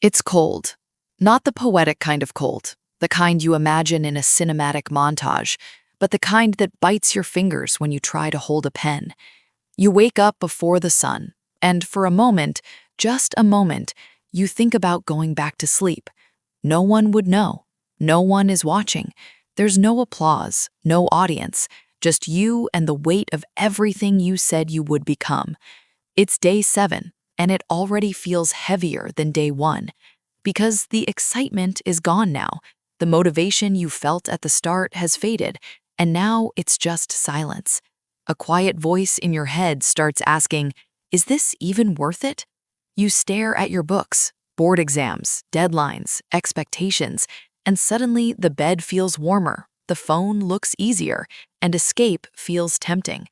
It's cold. Not the poetic kind of cold, the kind you imagine in a cinematic montage, but the kind that bites your fingers when you try to hold a pen. You wake up before the sun, and for a moment, just a moment, you think about going back to sleep. No one would know. No one is watching. There's no applause, no audience, just you and the weight of everything you said you would become. It's day 7, and it already feels heavier than day 1. Because the excitement is gone now. The motivation you felt at the start has faded, and now it's just silence. A quiet voice in your head starts asking, is this even worth it? You stare at your books, board exams, deadlines, expectations, and suddenly the bed feels warmer, the phone looks easier, and escape feels tempting.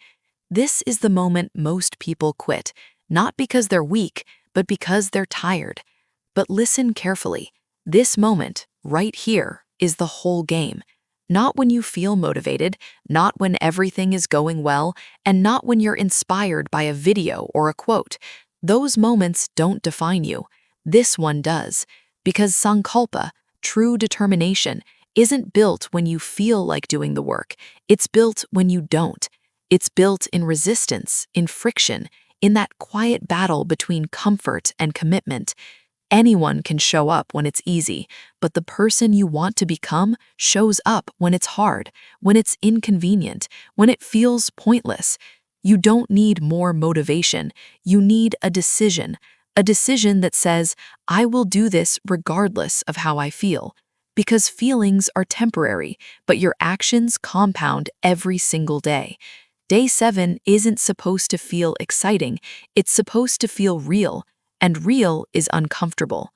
This is the moment most people quit, not because they're weak, but because they're tired. But listen carefully. This moment, right here, is the whole game. Not when you feel motivated, not when everything is going well, and not when you're inspired by a video or a quote. Those moments don't define you. This one does. Because Sankalpa, true determination, isn't built when you feel like doing the work. It's built when you don't. It's built in resistance, in friction, in that quiet battle between comfort and commitment. Anyone can show up when it's easy, but the person you want to become shows up when it's hard, when it's inconvenient, when it feels pointless. You don't need more motivation. You need a decision that says, I will do this regardless of how I feel. Because feelings are temporary, but your actions compound every single day. Day 7 isn't supposed to feel exciting. It's supposed to feel real. And real is uncomfortable.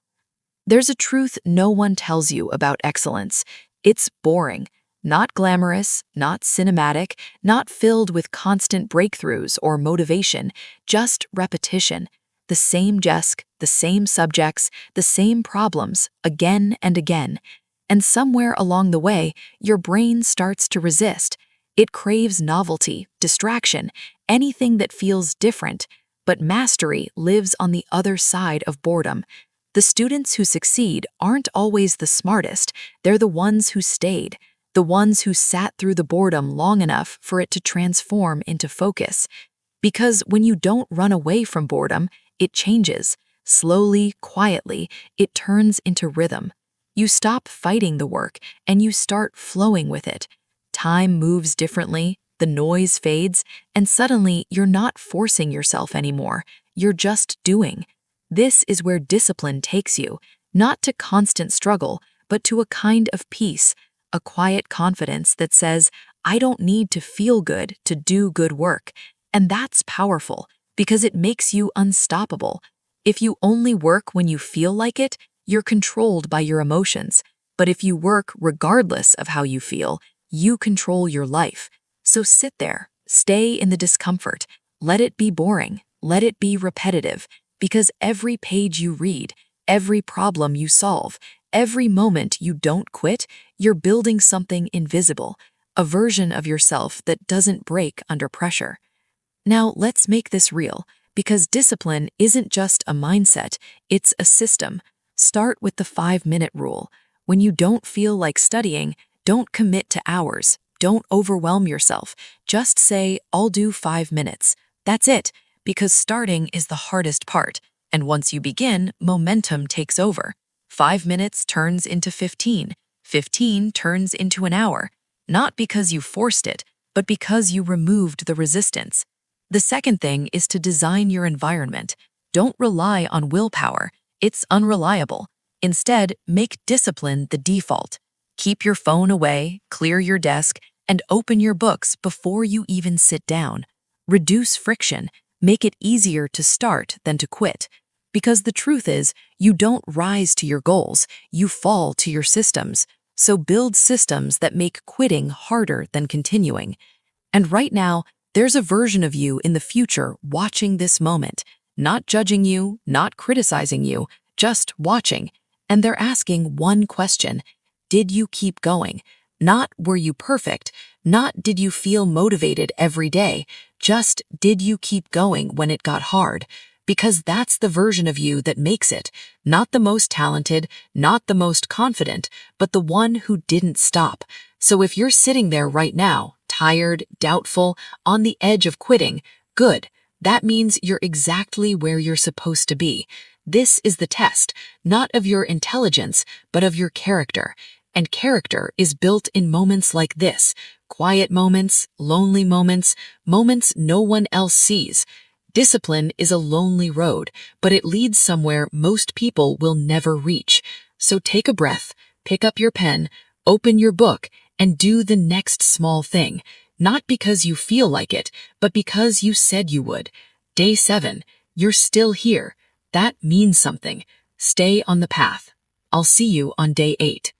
There's a truth no one tells you about excellence. It's boring, not glamorous, not cinematic, not filled with constant breakthroughs or motivation, just repetition. The same desk, the same subjects, the same problems, again and again. And somewhere along the way, your brain starts to resist. It craves novelty, distraction, anything that feels different. But mastery lives on the other side of boredom. The students who succeed aren't always the smartest. They're the ones who stayed, the ones who sat through the boredom long enough for it to transform into focus. Because when you don't run away from boredom, it changes. Slowly, quietly, it turns into rhythm. You stop fighting the work and you start flowing with it. Time moves differently. The noise fades, and suddenly you're not forcing yourself anymore. You're just doing. This is where discipline takes you, not to constant struggle, but to a kind of peace, a quiet confidence that says, I don't need to feel good to do good work. And that's powerful, because it makes you unstoppable. If you only work when you feel like it, you're controlled by your emotions. But if you work regardless of how you feel, you control your life. So sit there, stay in the discomfort, let it be boring, let it be repetitive, because every page you read, every problem you solve, every moment you don't quit, you're building something invisible, a version of yourself that doesn't break under pressure. Now let's make this real, because discipline isn't just a mindset, it's a system. Start with the 5-minute rule. When you don't feel like studying, don't commit to hours. Don't overwhelm yourself. Just say, I'll do 5 minutes. That's it, because starting is the hardest part. And once you begin, momentum takes over. 5 minutes turns into 15. 15 turns into an hour. Not because you forced it, but because you removed the resistance. The second thing is to design your environment. Don't rely on willpower. It's unreliable. Instead, make discipline the default. Keep your phone away, clear your desk, and open your books before you even sit down. Reduce friction. Make it easier to start than to quit. Because the truth is, you don't rise to your goals, you fall to your systems. So build systems that make quitting harder than continuing. And right now, there's a version of you in the future watching this moment, not judging you, not criticizing you, just watching. And they're asking one question. Did you keep going? Not were you perfect, not did you feel motivated every day, just did you keep going when it got hard? because that's the version of you that makes it, not the most talented, not the most confident, but the one who didn't stop. So if you're sitting there right now, tired, doubtful, on the edge of quitting, good. That means you're exactly where you're supposed to be. This is the test, not of your intelligence, but of your character. And character is built in moments like this, quiet moments, lonely moments, moments no one else sees. Discipline is a lonely road, but it leads somewhere most people will never reach. So take a breath, pick up your pen, open your book, and do the next small thing. Not because you feel like it, but because you said you would. Day 7, you're still here. That means something. Stay on the path. I'll see you on day 8.